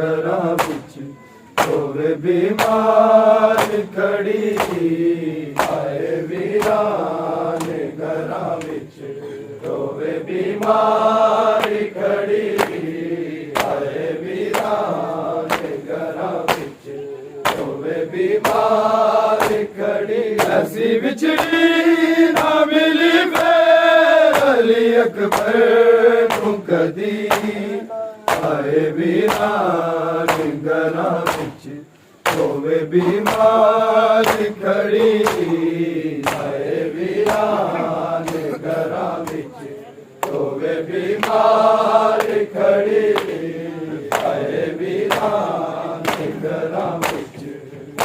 घरां विच होवे बीमार खड़ी आए वीरान घरां विच होवे बीमार खड़ी आए वीरान घरां विच होवे बीमार खड़ी ऐसी विछड़ी ना मिली फिर अली अकबर नूं कदी आए वीरान घरां विच होवे बीमार खड़ी आए वीरान घरां विच होवे बीमार खड़ी आए वीरान घरां विच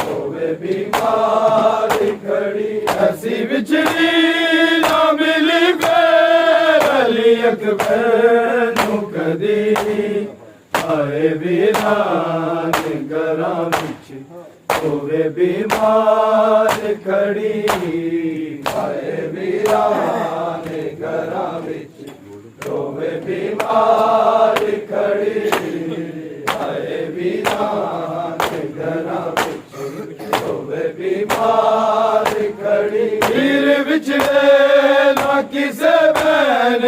होवे बीमार खड़ी ऐसी विछड़ी ना मिली फिर अली अकबर नूं कदी आए वीरान घरां विच होवे बीमार खड़ी आए वीरान घरां विच होवे बीमार खड़ी आए वीरान घरां विच होवे बीमार खड़ी वीर विछड़े ना किसे बैन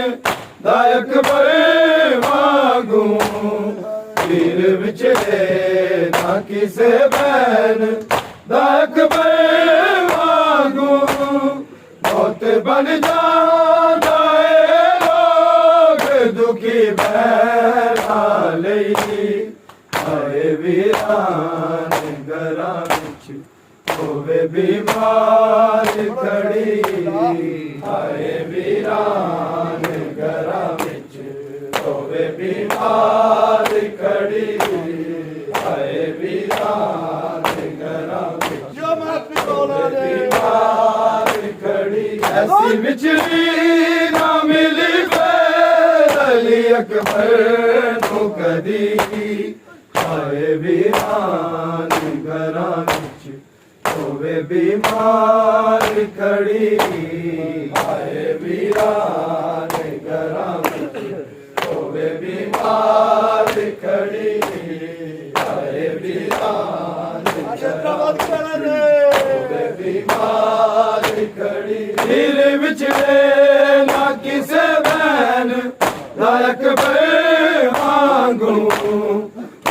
दायक बड़े वांगू वीर विछड़े ना किसे बैन दायक बड़े वांगू मौत बन जाता है लोग दुखी बैना लई आए वीरान घरां विच होवे बीमार खड़ी आए वीरान घरां विच होवे बीमार खड़ी आए वीरान घरां विच होवे बीमार खड़ी ऐसी विछड़ी ना मिली फिर अली अकबर नूं कदी आए वीरान घरां विच होवे बीमार खड़ी आए वीरान घरां विच होवे बीमार खड़ी आए वीरान होवे बीमार खड़ी वीर विछड़े ना किसे बैन दायक बड़े वांगू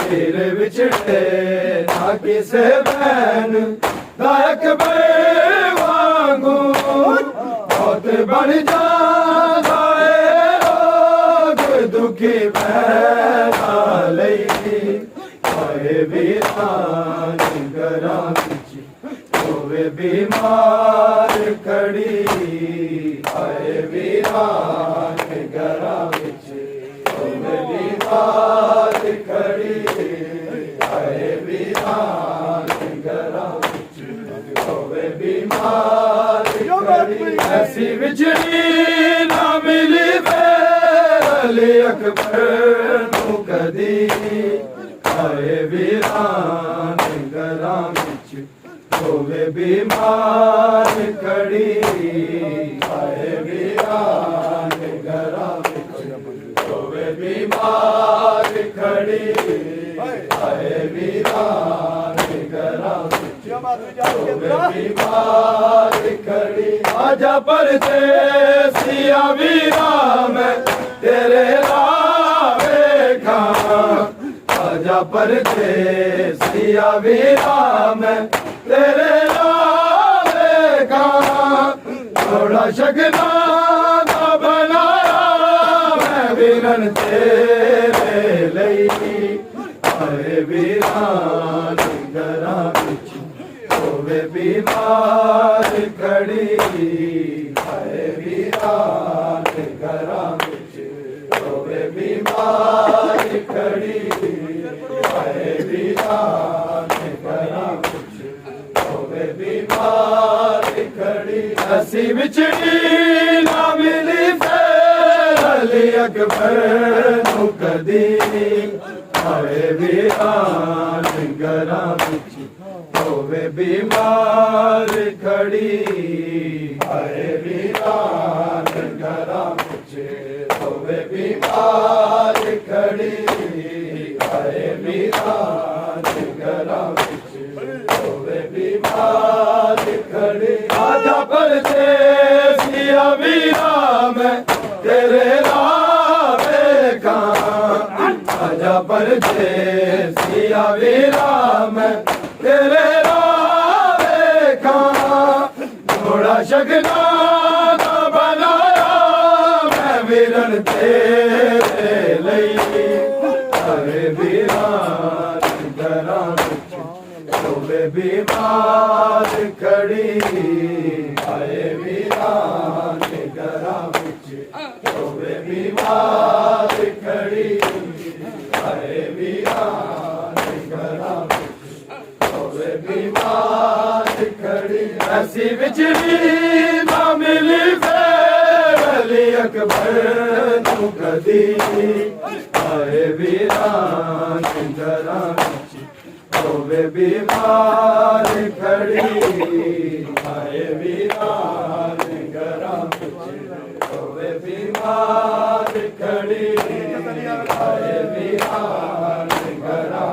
वीर विछड़े ना किसे बैन दायक बड़े वांगू मौत बन जाता है लोग दुखी बैना लई आए वीरान घरां विच होवे बीमार खड़ी आए वीरान घरां विच होवे बीमार खड़ी आए वीरान घरां विच होवे बीमार खड़ी ऐसी विछड़ी ना मिली फिर अली अकबर नूं कदी आए वीरान घरां विच होवे बीमार खड़ी आए वीरान घरां विच होवे बीमार खड़ी आए वीरान घरां विच होवे बीमार खड़ी आजा परदेसिया वीरा मैं तेरे राह वेखां आजा परदेसिया वीरा मैं तेरे राह वेखां थोड़ा शगना दा बनाया मैं वीरन तेरे लई आए वीरान घरां विच होवे बीमार खड़ी आए वीरान घरां विच होवे बीमार खड़ी आए वीरान घरां विच होवे बीमार खड़ी ऐसी विछड़ी ना मिली फिर अली अकबर नूं कदी आए वीरान घरां विच होवे बीमार खड़ी आए वीरान घरां विच होवे बीमार खड़ी आए वीरान आजा परदेसिया वीरा मैं तेरे राह देखा थोड़ा शगना ना बनाया मैं वीरन तेरे लई अरे वीरा घरा तोवे बीमार खड़ी आए वीरा घरा तोवे बीमार खड़ी आए वीरा घरा तोवे बीमार खड़ी ऐसी बिछड़ी ना मिली फैली अकबर तू कदी आए वीरा घरा तोवे बीमार खड़ी आए वीरा घरा तोवे बीमार खड़ी आए वीरा घरा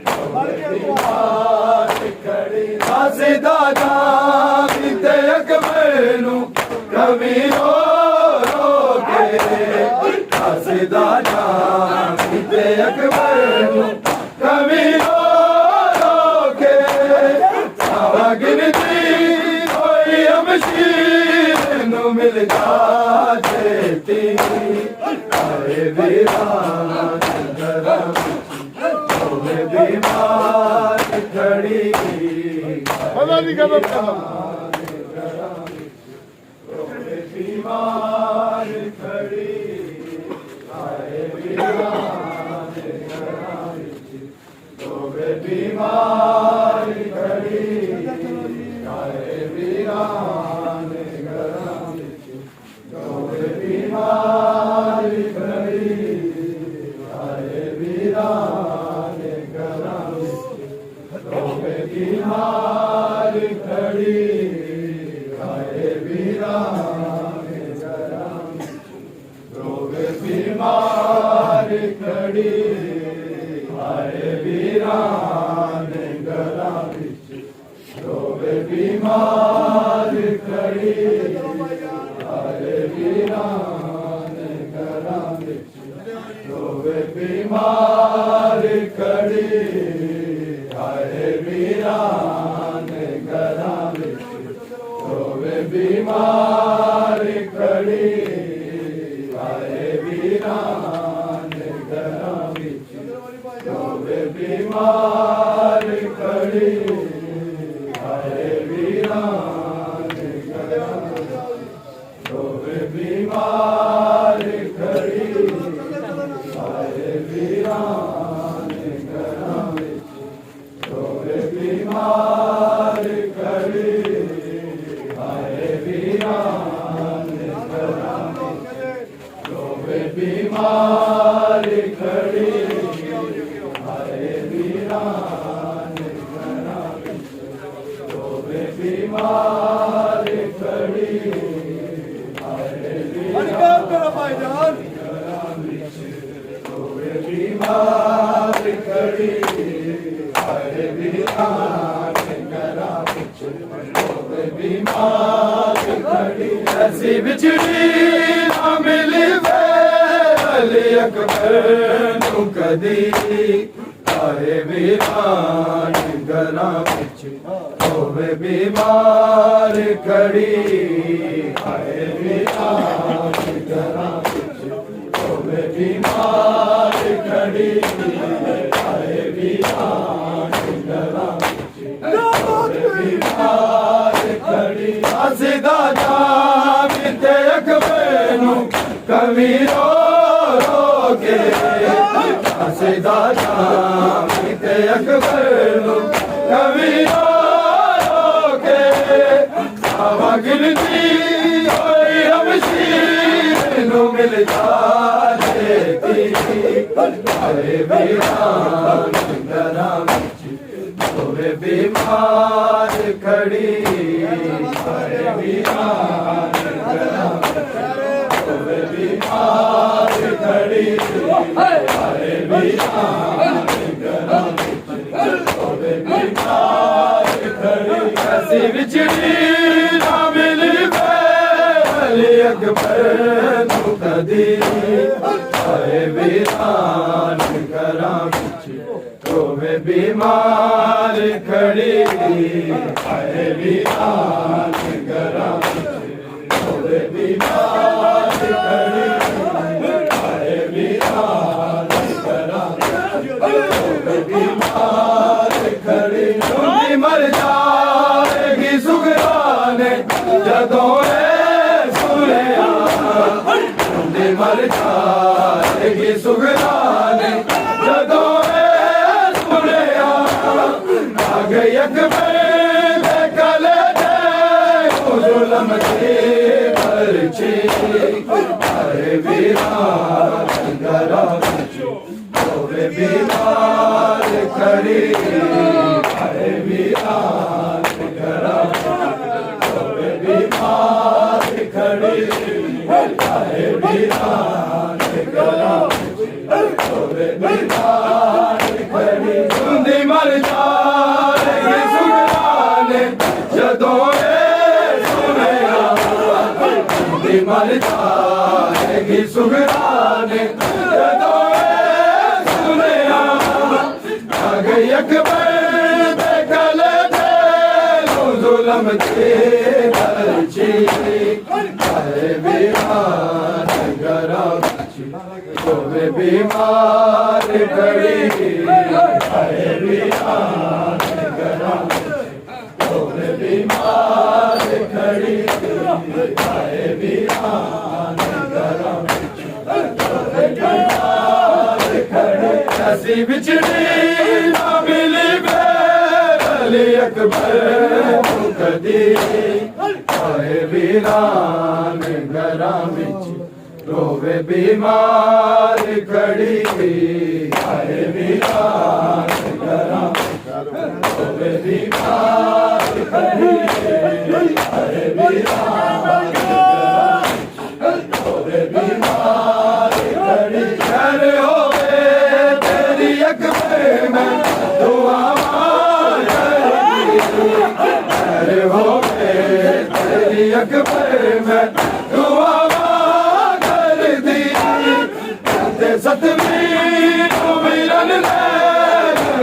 तोवे बीमार खड़ी सीधा जा बीते अकबर नू कभी रो रो के सीधा जा बीते अकबर नू कभी रो रो के गिनती कोई अमशीर नू मिल जाती आए वीरा घरा तोवे बीमार खड़ी तोवे बीमार खड़ी आए वीरा तोवे बीमार खड़ी आए वीरा घरा तोवे बीमार खड़ी आए वीरा घरा तोवे बीमार खड़ी आए वीरा घरा तोवे बीमार खड़ी आए वीरा घरा तोवे बीमार खड़ी आए वीरा घरा तोवे बीमार खड़ी आए वीरा घरा तोवे बीमार खड़ी आए वीरा घरा तोवे बीमार खड़ी आए वीरा घरा तोवे बीमार खड़ी आए वीरा घरा तोवे बीमार खड़ी आए वीरा घरा तोवे बीमार खड़ी आए वीरा घरा तोवे बीमार खड़ी आए वीरा तोवे बीमार खड़ी आए वीरा घरा तोवे बीमार खड़ी ऐसी बिछड़ी ना मिली फैली अकबर नू कदी आए वीरा घरा तोवे बीमार खड़ी आए वीरा घरा तोवे बीमार खड़ी आए वीरा घरा तोवे बीमार खड़ी सीधा जा बीते अकबर नू कभी रो रो के सीधा जा बीते अकबर नू कभी रो रो के गिनती कोई अमशीर नू मिल जाती अरे वीरा घरा तोवे बीमार खड़ी अरे वीरा घरा तोवे बीमार खड़ी अरे वीरा घरा तोवे बीमार खड़ी ऐसी बिछड़ी ना मिली फैली अकबर तू कदी आए वीरान घरां विच रोवे बीमार खड़ी आए वीरान घरां विच रोवे बीमार खड़ी आए वीरान घरां रोवे बीमार खड़ी ढूंढी मर जाएगी सुगराने जदों सुनिया ढूंढी मर जाएगी सुगराने जदों सुनिया आ गई अकबर दे कले दे जुल्म की पर्ची आए वीरान घरां विच रोवे बीमार खड़ी आए वीरान घरां रोवे बीमार खड़ी आए वीरान घरां रोवे बीमार खड़ी ढूंढी मर जाएगी सुगराने जदों सुनिया ढूंढी मर जाएगी सुगराने जदों सुनिया आ गई अकबर दे कले दे जुल्म की पर्ची आए वीरान घरां विच रोवे बीमार खड़ी आए वीरान घरां विच रोवे बीमार खड़ी आए वीरान घरां विच रोवे बीमार खड़ी ऐसी बिछड़ी ना मिली अली अकबर कदी आए वीरान घरां विच रोवे बीमार खड़ी आए वीरान घरां रोवे बीमार खड़ी आए वीरान रोवे बीमार खड़ी खैर होवे तेरी अकबर में दुआ होवे तेरी अकबर में दुआ कर दी ते सतवीं मिलन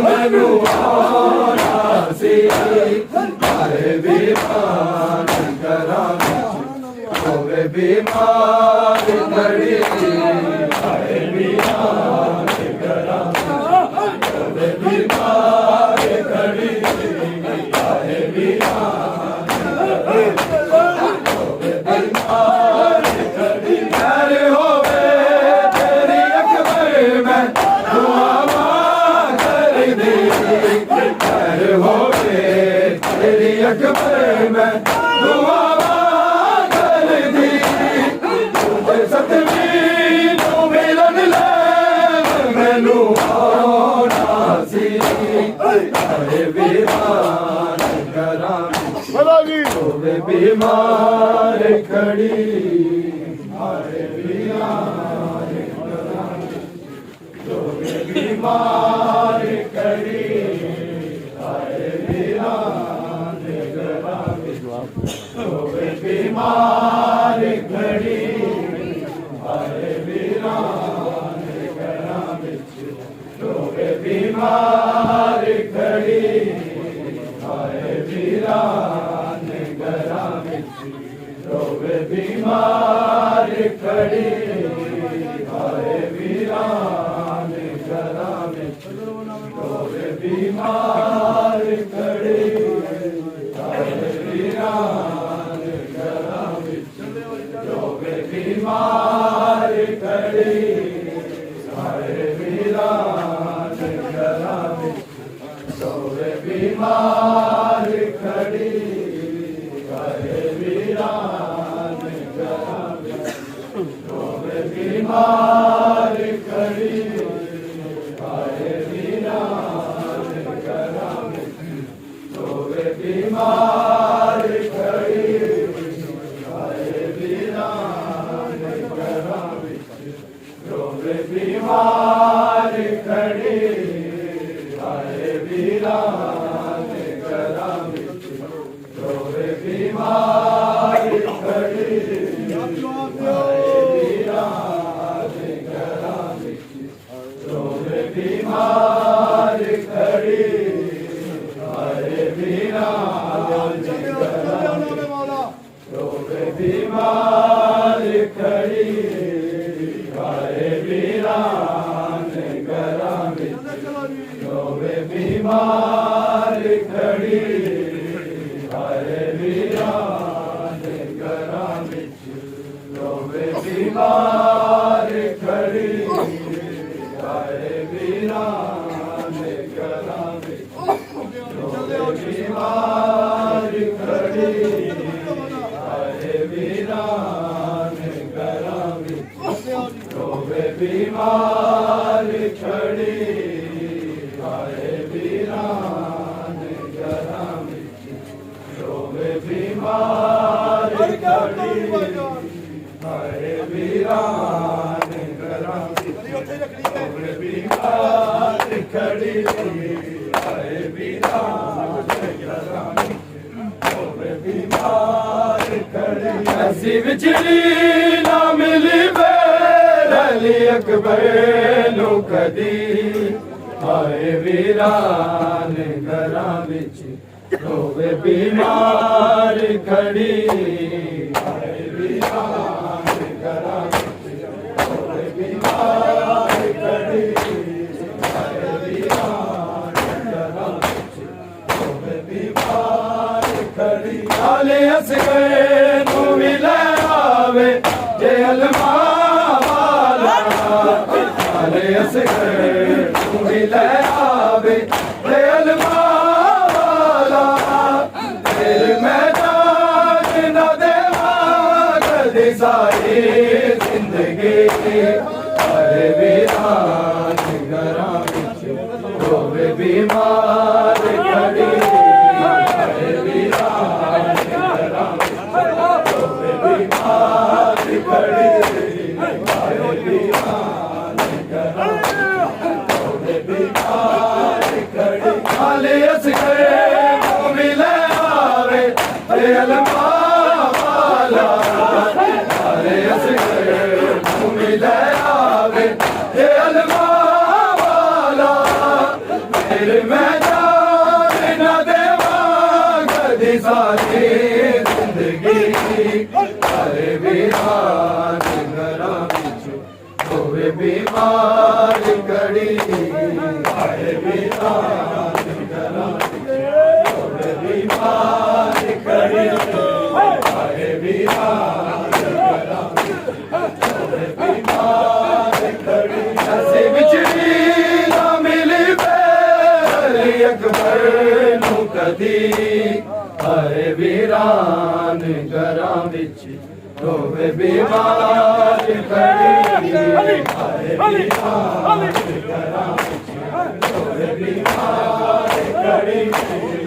मैनू आना सी आए वीरान घरां विच रोवे बीमार खड़ी आए वीरान घरां रोवे बीमार खड़ी आए वीरान रोवे बीमार खड़ी खैर होवे तेरी अकबर में दुआ कर दी खैर होवे तेरी अकबर में दुआ कर दी तुझे सतवीं मिलन मैनू आना सी आए वीरान घरां रोवे बीमार खड़ी आए वीरान घरां रोवे बीमार खड़ी आए वीरान घरां रोवे बीमार खड़ी आए वीरान घरां रोवे बीमार खड़ी आए वीरान घरां विच रोवे बीमार खड़ी आए वीरान घरां विच रोवे बीमार खड़ी आए वीरान घरां विच रोवे बीमार खड़ी आए वीरान घरां विच रोवे बीमार खड़ी आए वीरान घरां विच रोवे बीमार खड़ी आए वीरान घरां विच रोवे बीमार खड़ी आए वीरान घरां विच रोवे बीमार खड़ी आए वीरान घरां विच रोवे बीमार खड़ी आए वीरान घरां बीमार खड़ी हाय वीरान रोवे बीमार खड़ी हाय वीरान घरां विच रोवे बीमार खड़ी हाय वीरान घरां विच रोवे बीमार खड़ी हाय वीरान घरां विच रोवे बीमार खड़ी हाय वीरान घरां विच रोवे बीमार खड़ी हाय वीरान घरां विच रोवे बीमार खड़ी हाय वीरान घरां विच रोवे बीमार खड़ी हाय वीरान घरां विच रोवे बीमार खड़ी ऐसी विछड़ी ना मिली बैर अली अकबर नू कदी हाय वीरान घरां विच रोवे बीमार खड़ी हाय वीरान घरां विच रोवे बीमार खड़ी हाय वीरान घरां विच रोवे बीमार खड़ी आले असगर नू मिले आवे जे अलमा वाला आले असगर नू मिले आवे जे अलमा वाला तेरे मैदान न देवा कदी सारी जिंदगी हाय वीरान घरां विच रोवे बीमार खड़ी हाय वीरान घरां विच रोवे बीमार खड़ी हाय वीरान घरां विच रोवे बीमार खड़ी आले असगर नू मिले आवे जे अलमा वाला आले असगर नू मिले आवे जे अलमा वाला तेरे मैदान न देवा कदी सारी जिंदगी हाय वीरान घरां विच रोवे बीमार खड़ी हाय वीरान घरां विच रोवे बीमार खड़ी हाय वीरान घरां विच रोवे बीमार खड़ी ऐसी विछड़ी ना मिली बैर अकबर नू कदी हाय वीरान घरां विच रोवे बीमार खड़ी हाय वीरान घरां विच रोवे बीमार खड़ी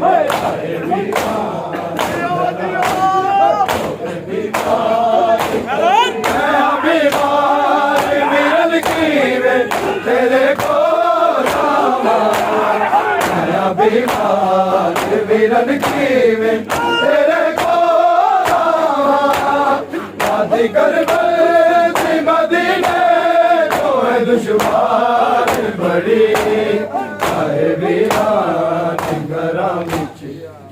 हाय वीरान रोवे बीमार मैं बीमार मिलन कीवे तेरे को रामा मैं बीमार मिलन कीवे तेरे को रामा शादी कर मदीने तो है दुश्वार बड़ी हाय वीरान घरां विच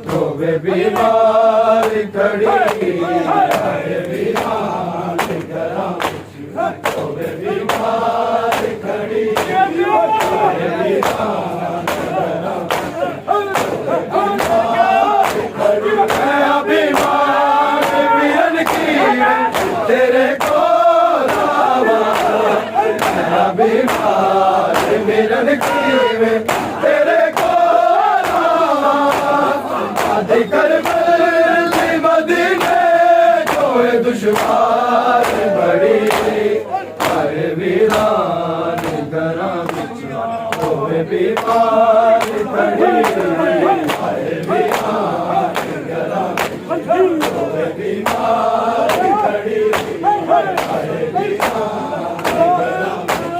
रोवे बीमार खड़ी हाय वीरान घरां विच रोवे बीमार खड़ी हाय वीरान घरां खड़ी मैं बीमार मिलन की तेरे को रामा मैं बीमार मिलन की तेरे को रामा शादी कर मदीने जो है दुश्वार बड़ी हाय वीरान घरां विच रोवे बीमार खड़ी हाय वीरान घरां विच रोवे बीमार खड़ी हाय वीरान घरां विच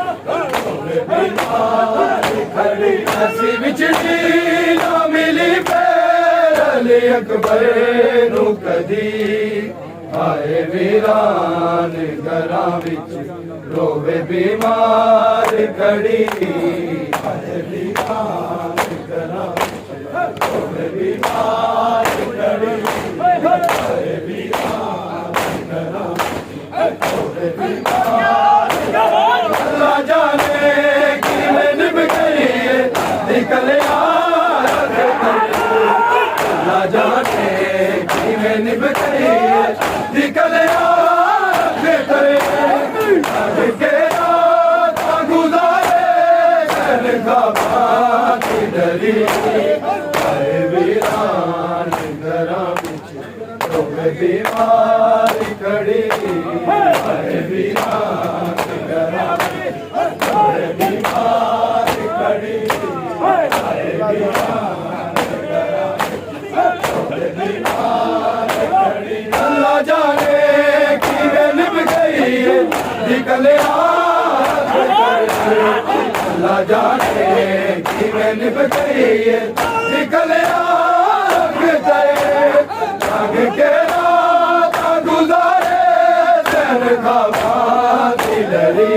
रोवे बीमार खड़ी ऐसी विछड़ी ना मिली बैर अली अकबर नू कदी हाय वीरान घरां विच रोवे बीमार खड़ी अल्लाह जाने कि मैं निभ गई निकल अल्लाह जाने कि मैं निभ गई निकल के रात गुजारे शहर का बाकी डरी वीरान घरा तो मैं बीमार खड़ी वीरान घरा बीमार खड़ी अल्लाह जाने कि मैं निभ गई निकल अल्लाह जाने कि मैं निभ गई निकल आग के रात गुजारे शहर का बाकी डरी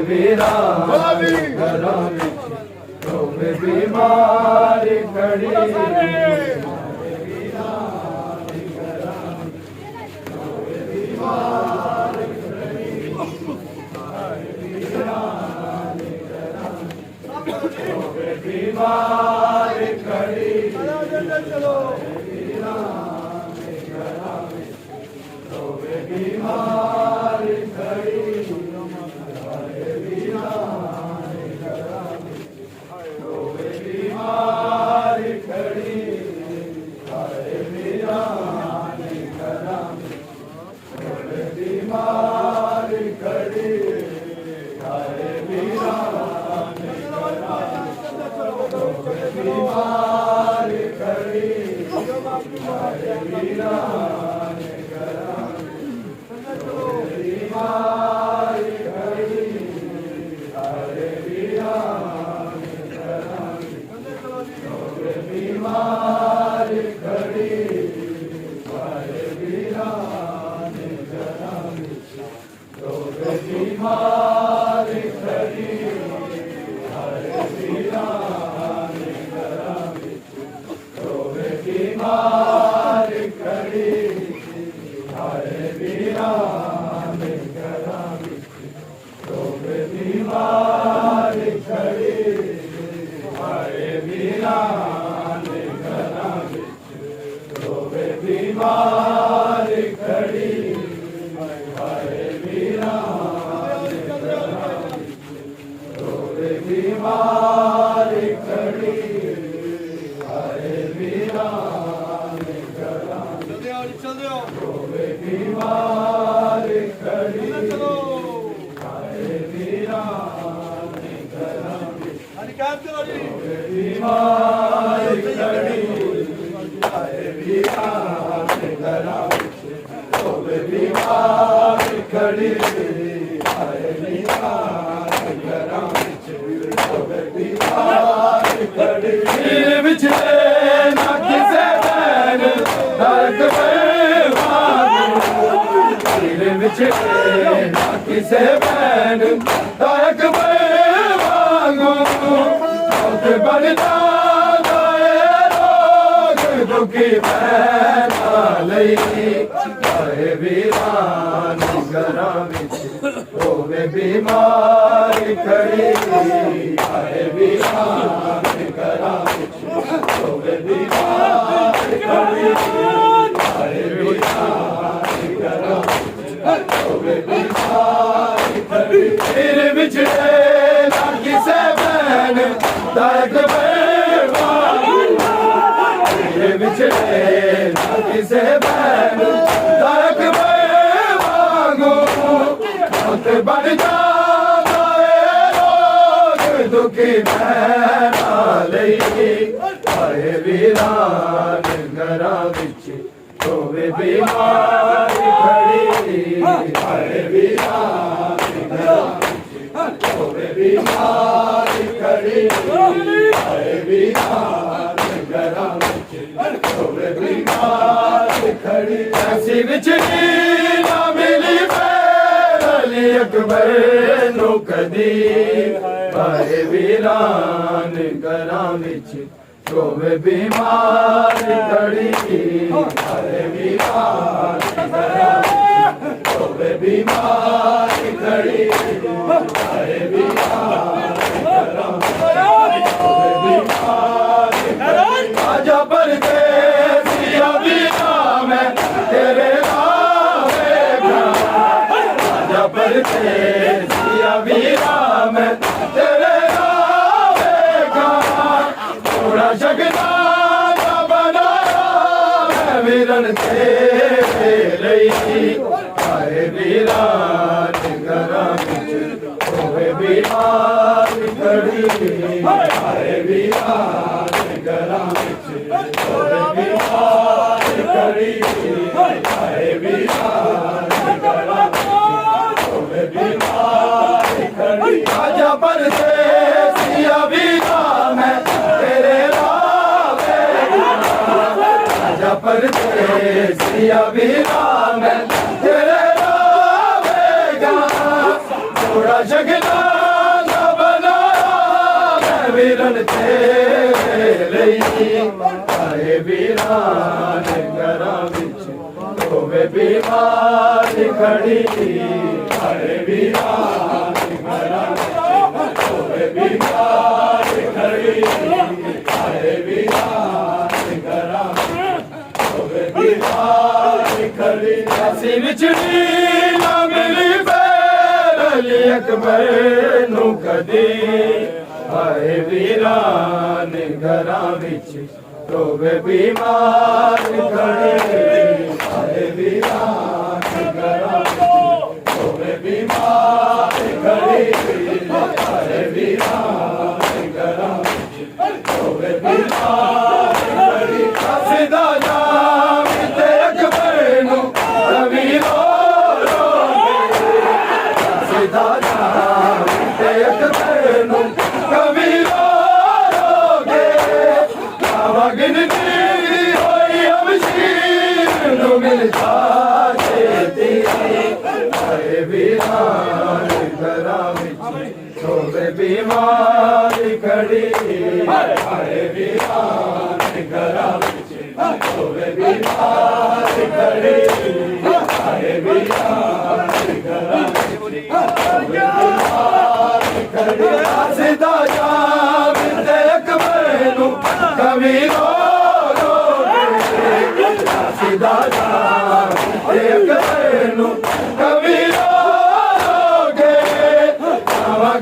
वीरान घरा तो मैं बीमार खड़ी बीमार खड़ी चलो बीमार खड़ी बीमार खड़ी बीमार खड़ी बीमार खड़ी किसे बैन तारक मांगो बनता लोग दुखी बैना लई वीरान घरा होवे बीमार खड़ी वीरान घरा होवे बीमार खड़ी तेरे बिछड़े ना किसे बैन तारक तेरे बिछड़े ना किसे बैन तारक मांगो मत बन जाए लोग दुखी बैना लई वीरान घरा बिच होवे बीमार खड़ी वीरान घरा होवे बीमार खड़ी वीरान घरा होवे बीमार खड़ी ऐसी बिछड़ी ना मिली अकबर नो कदी हाय वीरान घरां विच रोवे बीमार घड़ी हाय वीरान घरां विच रोवे बीमार घड़ी हाय वीरान घरां विच रोवे बीमार घड़ी आजा परदेसिया वीरा मैं तेरे परदेसिया वीरा मैं तेरे आवेगा थोड़ा शगना ना बनाया मैं वीरन तेरे लई हाय वीरान घरां विच रोवे बीमार घड़ी हाय वीरान घरां विच रोवे बीमार घड़ी हाय वीरान घरां आजा परदेसिया वीरा मैं तेरे आजा परदेसिया वीरा मैं तेरे आवेगा थोड़ा शगना ना बनाया मैं वीरन तेरे लई हाय वीरान घरां विच रोवे बीमार घड़ी हाय वीरान घरां विच रोवे बीमार घड़ी हाय वीरान घरां विच रोवे बीमार घड़ी ऐसी विछड़ी ना मिली बैर अली अकबर नूं कदी हाय वीरान घरां विच रोवे बीमार घड़ी हाय वीरान घरां विच रोवे बीमार घड़ी हाय वीरान घरां विच रोवे बीमार घड़ी सीधा जाम ते अकबर नूं कभी रो सीधा जाम ते अकबर नूं कभी रोगे गिनती होई अमशीर नूं मिलता छेती हाय वीरान घरां विच रोवे बीमार घड़ी हाय वीरान घरां विच रोवे बीमार घड़ी हाय वीरान घरां विच रोवे बीमार घड़ी सीधा जाम ते अकबर नूं कभी सीधा जाम ते अकबर नूं कभी रोगे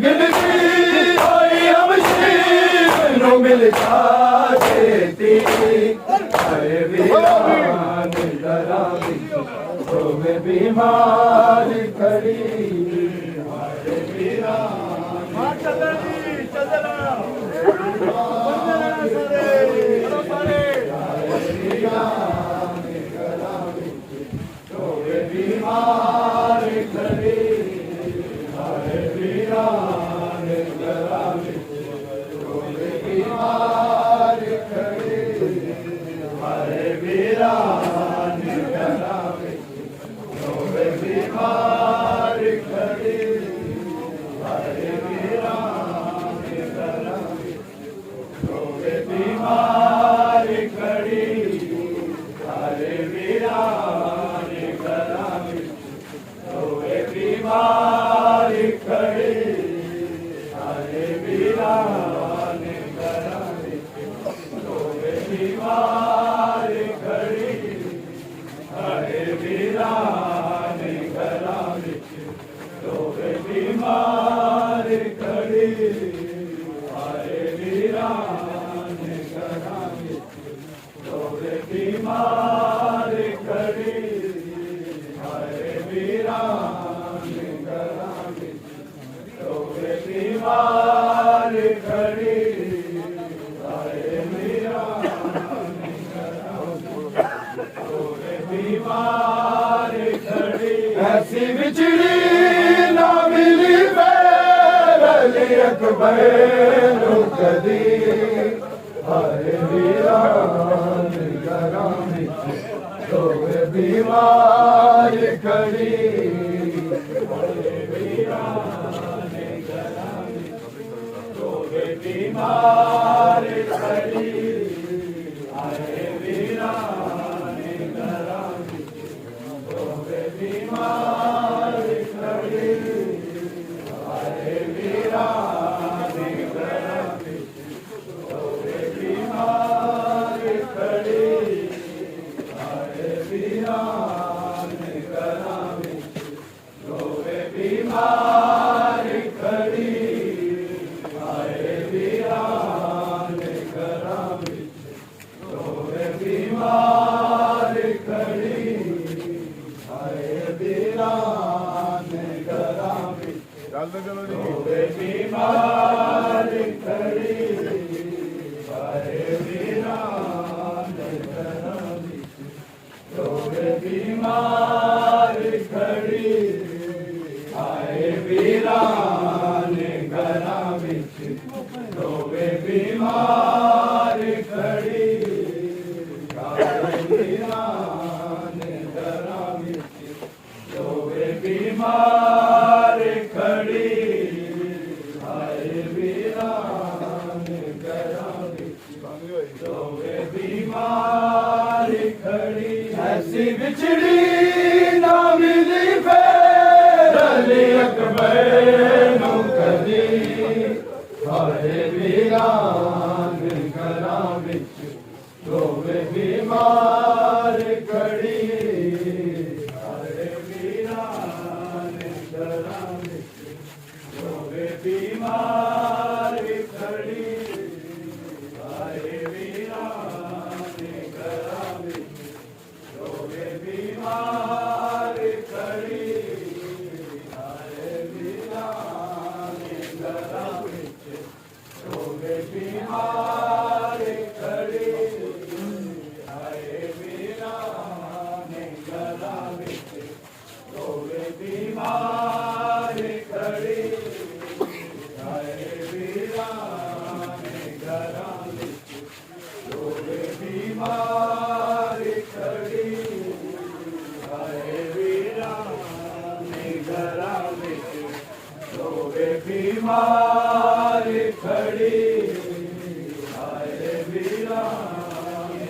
गिनती होई अमशीर नूं मिलता छेती हाय वीरान घरां विच रोवे बीमार घड़ी हाय वीरान चलना रोवे बीमार घड़ी हाय वीरान घरां विच रोवे बीमार घड़ी हाय वीरान घरां विच रोवे बीमार घड़ी हाय वीरान घरां विच रोवे बीमार घड़ी हाय वीरान घरां विच रोवे बीमार घड़ी हाय वीरान घरां विच रोवे बीमार घड़ी हाय वीरान घरां विच रोवे बीमार घड़ी हाय वीरान घरां विच रोवे बीमार घड़ी हाय वीरान घरां विच रोवे बीमार घड़ी हाय वीरान घरां विच रोवे बीमार घड़ी ऐसी बिछड़ी ना मिली बैर अली अकबर नूं कदी हाय वीरान घरां विच रोवे बीमार घड़ी हाय वीरान घरां विच बीमार खड़ी आए वीराने घरां विच रोवे बीमार खड़ी आए वीराने घरां विच रोवे बीमार खड़ी आए वीराने घरां विच रोवे बीमार खड़ी आए वीराने घरां विच रोवे बीमार खड़ी आए वीराने घरां विच रोवे बीमार खड़ी आए वीराने घरां विच रोवे बीमार खड़ी आए वीराने घरां विच रोवे बीमार खड़ी आए वीराने घरां विच रोवे बीमार खड़ी आए वीराने घरां विच रोवे बीमार खड़ी ऐसी बिछड़ी ना मिली फिर अली अकबर नूं कदी आए वीराने घरां विच रोवे बीमार खड़ी आए वीराने घरां विच रोवे बीमार खड़ी आए वीराने घरां विच रोवे बीमार खड़ी आए वीराने घरां विच रोवे बीमार खड़ी आए वीराने घरां विच रोवे बीमार खड़ी आए वीराने घरां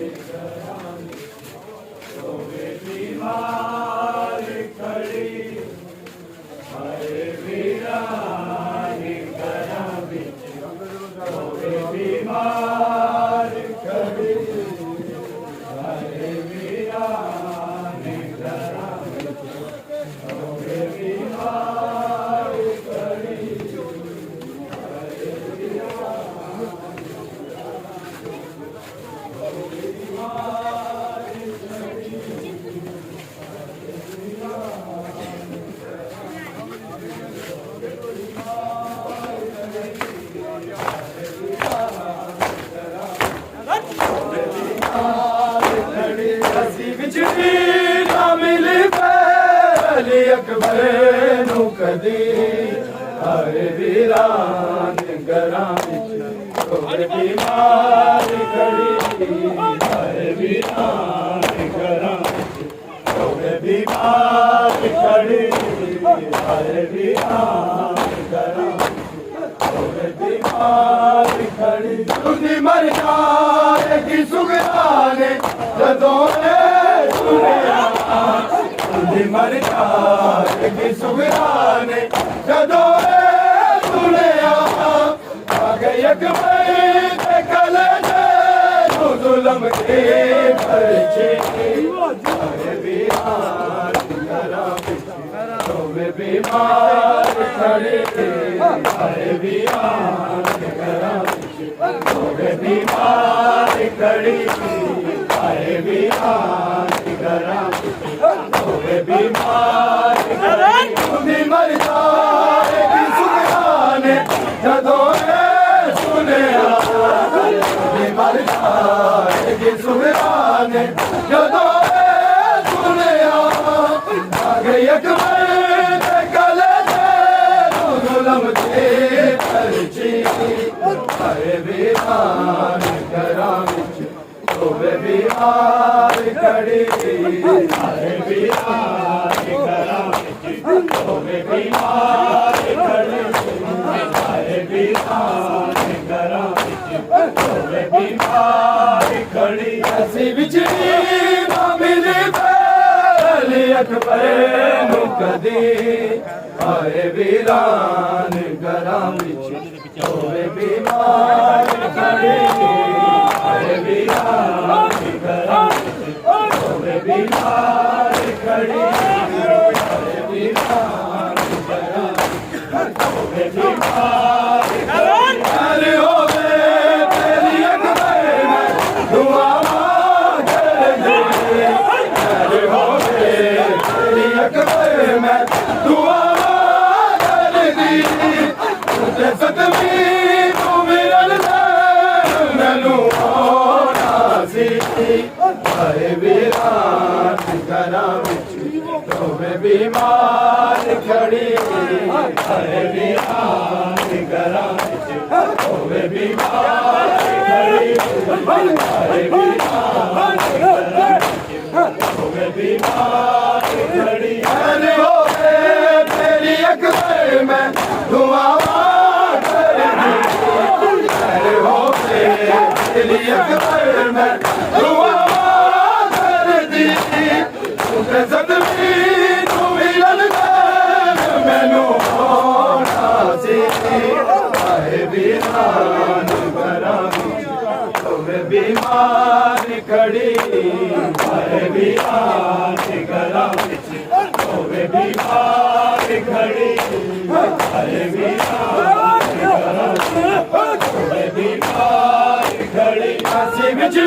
विच रोवे बीमार खड़ी आए वीराने घरां विच रोवे बीमार खड़ी आए वीराने घरां विच रोवे बीमार खड़ी आए वीराने घरां विच रोवे बीमार खड़ी आए वीराने घरां विच रोवे बीमार खड़ी ऐसी बिछड़ी ना मिली फिर अली अकबर नूं कदी आए वीराने घरां विच रोवे बीमार खड़ी आए वीराने घरां विच रोवे बीमार खड़ी आए वीराने घरां विच रोवे बीमार खड़ी तुझी मर जाएगी सुगराने जदों सुनिया तुझी मर जाएगी सुगराने जदों सुनिया आगे अकबर ते कलेजे नूं जुल्म की परछी आए वीराने घरां विच रोवे बीमार खड़ी आए वीराने घरां विच रोवे बीमार खड़ी आए वीराने घरां विच रोवे बीमार खड़ी तुझी मर जाएगी सुगराने जदों सुनिया तुझी मर जाएगी सुगराने जदों सुनिया आगे अकबर ते कलेजे नूं जुल्म की परछी आए वीराने घरां विच रोवे बीमार खड़ी आए वीराने घरां विच रोवे बीमार खड़ी आए वीराने घरां अकबर नू कदी आए वीरान घरां विच होवे बीमार खड़ी आए वीरान घरां विच होवे बीमार खड़ी आए वीरान घरां विच होवे बीमार खड़ी होवे तेरी अकबर में दुआ अकबर में दुआ कर दी तुझे सदमी तू मिलन मैनू आना सी आए वीरान घरां विच होवे बीमार खड़ी आए वीरान घरां विच होवे बीमार खड़ी आए वीरान होवे बीमार खड़ी अरे होवे तेरी अकबर में दुआ कर दी अरे होवे तेरी अकबर में दुआ कर दी तुझे सदमी तू मिलन मैनू होना सी आए वीरान घरां विच होवे बीमार खड़ी आए वीरान घरां विच होवे बीमार खड़ी आए वीरान घरां विच होवे बीमार खड़ी असी विच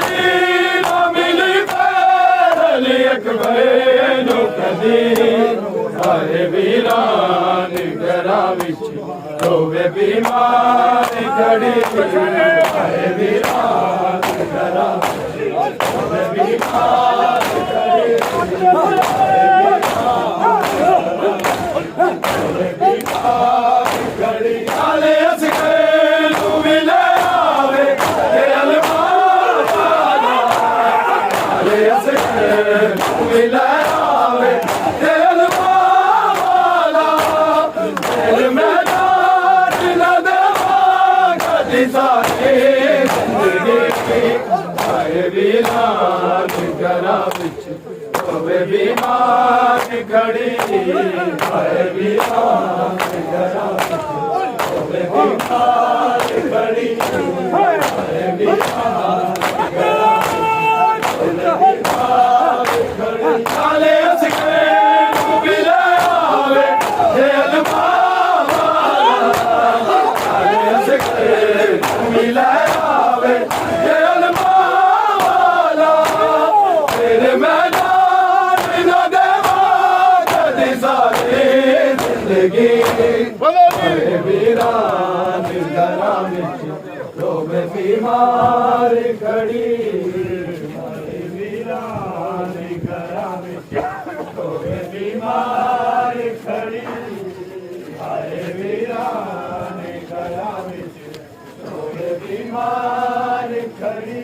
ना मिली अली अकबर नू कदी आए वीरान घरां विच होवे बीमार खड़ी आए वीरान घरां विच होवे बीमार खड़ी होवे बीमार खड़ी आले असगर तू मिले आवे ते अलमार आले असगर तू मिले आवे ते अलमार दिल में डाट न देवा कदी सारी जिंदगी आए वीरान घरां विच होवे बीमार खड़ी आए वीरान घरां विच होवे बीमार खड़ी आए वीरान घरां विच होवे बीमार खड़ी आले असगर तू मिले आवे ते अलमार आले असगर तू मिले आवे ते अलमार तेरे मैदान न देवा कदी सारी जिंदगी आए वीरान घरां विच होवे बीमार खड़ी आए वीरान घरां विच होवे बीमार खड़ी आए वीरान घरां विच होवे बीमार खड़ी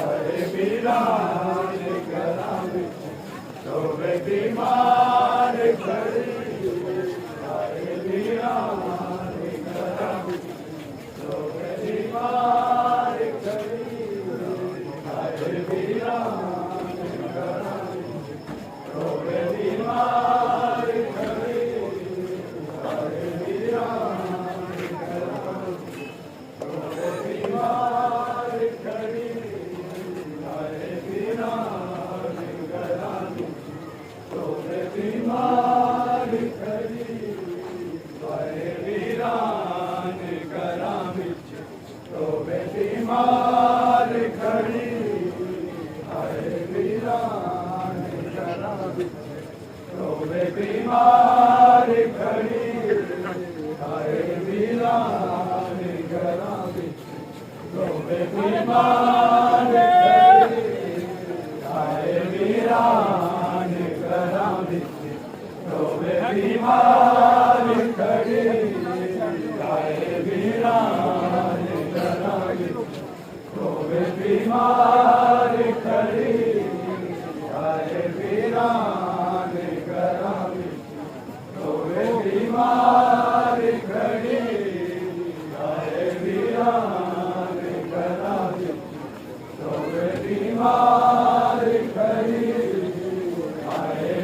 आए वीरान घरां विच होवे बीमार खड़ी आए वीरान घरां विच होवे बीमार खड़ी आए वीरान घरां विच होवे बीमार खड़ी आए वीरान घरां विच होवे बीमार खड़ी आए वीरान घरां विच होवे बीमार खड़ी आए वीरान घरां विच होवे बीमार खड़ी आए वीरान घरां विच होवे बीमार खड़ी आए वीरान घरां विच होवे बीमार खड़ी आए वीरान घरां विच होवे बीमार खड़ी आए वीरान घरां विच होवे बीमार खड़ी आए वीरान घरां विच होवे बीमार खड़ी आए वीरान घरां विच होवे बीमार खड़ी आए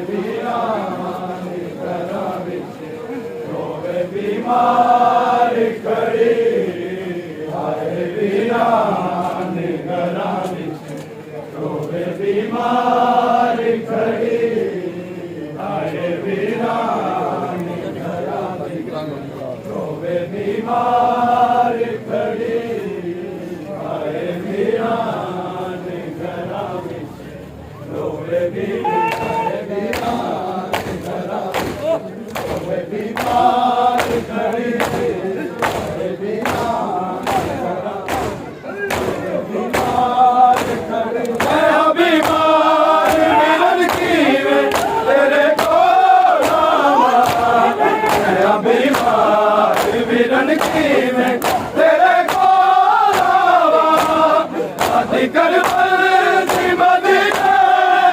वादी करबल दी मदीने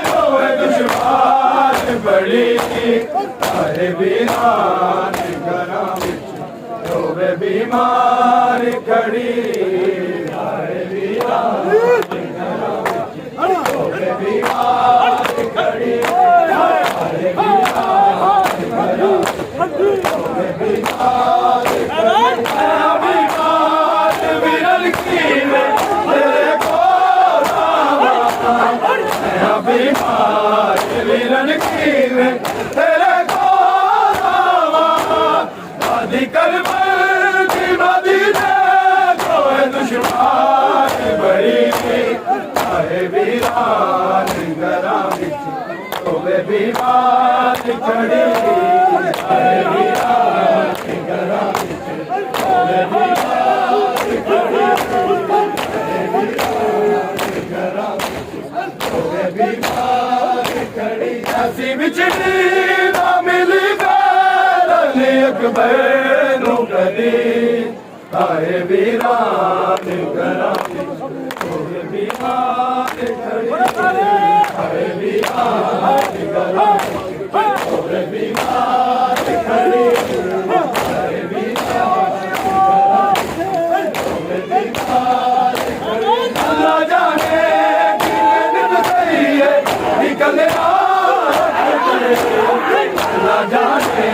होवे दुश्मन बड़ी आए वीरान घरां विच होवे बीमार खड़ी आए वीरान घरां विच होवे बीमार खड़ी आए वीरान घरां विच होवे बीमार वीरन की मैं तेरे को बीमार वीरन की मैं तेरे को वादी करबल की मदीने कोई दुश्मन बड़ी आए वीरान घरां विच होवे बीमार खड़ी आए वीरान घरां विच होवे बीमार खड़ी आए वीरान घरां विच होवे बीमार खड़ी ऐसी बिछड़ी ना मिली अली अकबर नूं कदी आए वीरान घरां विच होवे बीमार खड़ी आए वीरान घरां विच होवे बीमार खड़ी आए वीरान घरां विच होवे बीमार खड़ी अल्लाह जाने किवें निभई है निकल अल्लाह जाने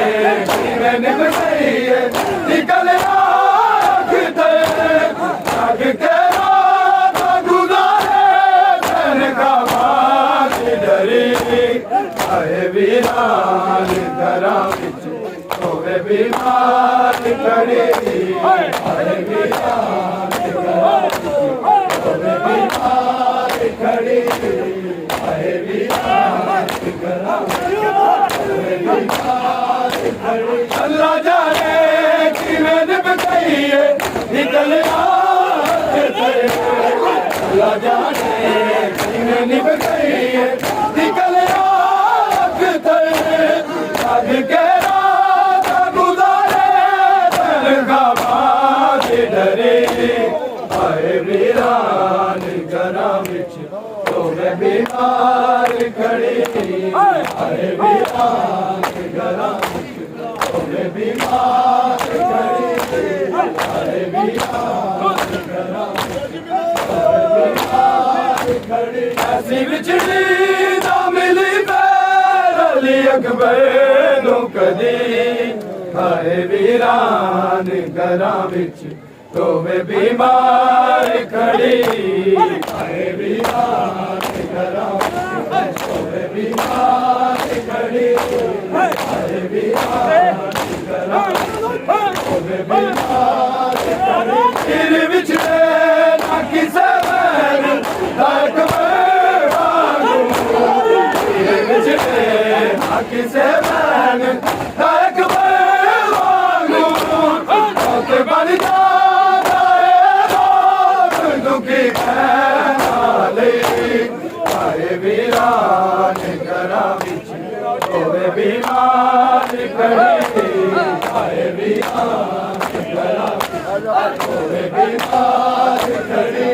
किवें निभई है निकल रखते जग के रात गुजारे धन का बात डरी आए वीरान घरां विच होवे बीमार खड़ी आए वीरान घरां विच होवे बीमार खड़ी आए वीरान घरां विच होवे बीमार खड़ी अल्लाह जाने किवें निभई है निकल अल्लाह जाने किवें निभई है निकल जग के रात गुजारे धन का बात डरे आए वीरान घरां विच होवे बीमार खड़ी आए वीरान घरां विच होवे बीमार खड़ी आए वीरान घरां विच होवे बीमार खड़ी ऐसी बिछड़ी ना मिली अली अकबर नूं कदी आए वीरान घरां विच होवे बीमार खड़ी आए वीरान घरां विच होवे बीमार खड़ी आए वीरान घरां विच होवे बीमार खड़ी सिर विछड़े ना किसे बैर अकबर वांगू सिर विछड़े ना किसे बैर अकबर वांगू औते बन जाता है दुखी नाले आए वीरान घरां विच होवे बीमार खड़ी आए वीरान घरां विच होवे बीमार खड़ी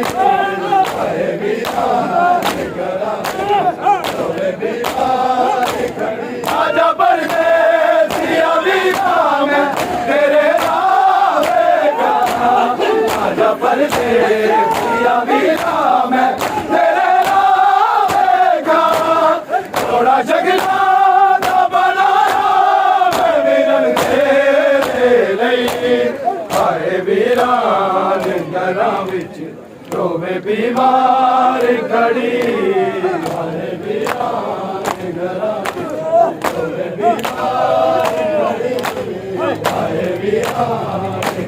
आए वीरान घरां विच होवे बीमार खड़ी आजा परदेसिया वीरान मैं तेरे आवेगा आजा परदेसिया वीरान मैं तेरे आवेगा थोड़ा जगला दा बनाया मैं वीरन तेरे लई आए वीरान घरां विच होवे बीमार खड़ी आए वीरान घरां विच होवे बीमार खड़ी आए वीरान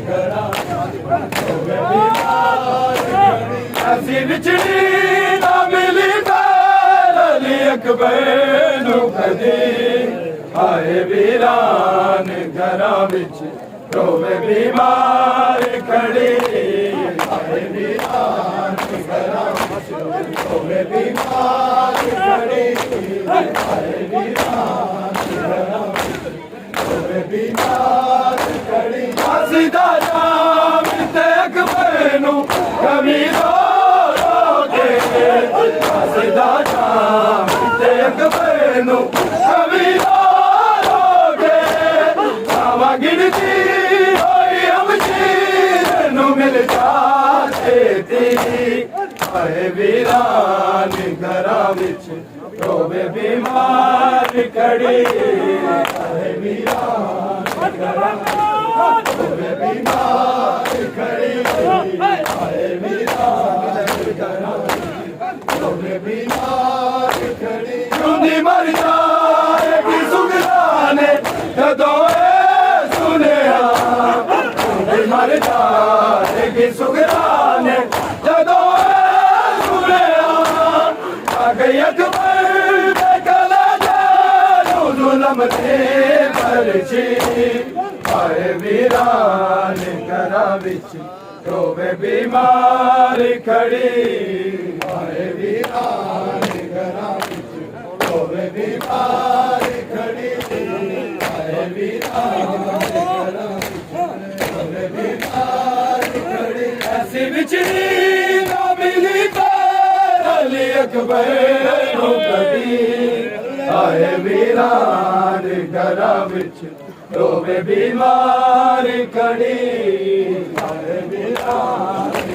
घरां विच होवे बीमार खड़ी ऐसी बिछड़ी ना मिली अली अकबर नूं कदी आए वीरान घरां विच होवे बीमार खड़ी आए वीरान घरां विच होवे बीमार खड़ी आए वीरान घरां विच होवे बीमार खड़ी सीधा जाम ते अकबर नूं कमी रो के छेती आए वीरान घरां विच रोवे बीमार खड़ी आए वीरान घरां रोवे बीमार खड़ी आए वीरान घरां रोवे बीमार खड़ी जुंदी मर जाएगी सुगराने जदों सुनिया जुंदी मर जाएगी सुगराने जदों सुनिया गई अकबर दे कलेजे जुल्म ते परची आए वीरान घरां विच रोवे बीमार खड़ी आए वीरान घरां विच रोवे बीमार खड़ी आए वीरान घरां विच रोवे बीमार खड़ी ऐसी बिछड़ी ना मिली अली अकबर नूं कदी आए वीरान घरां विच रोवे बीमार खड़ी आए वीरान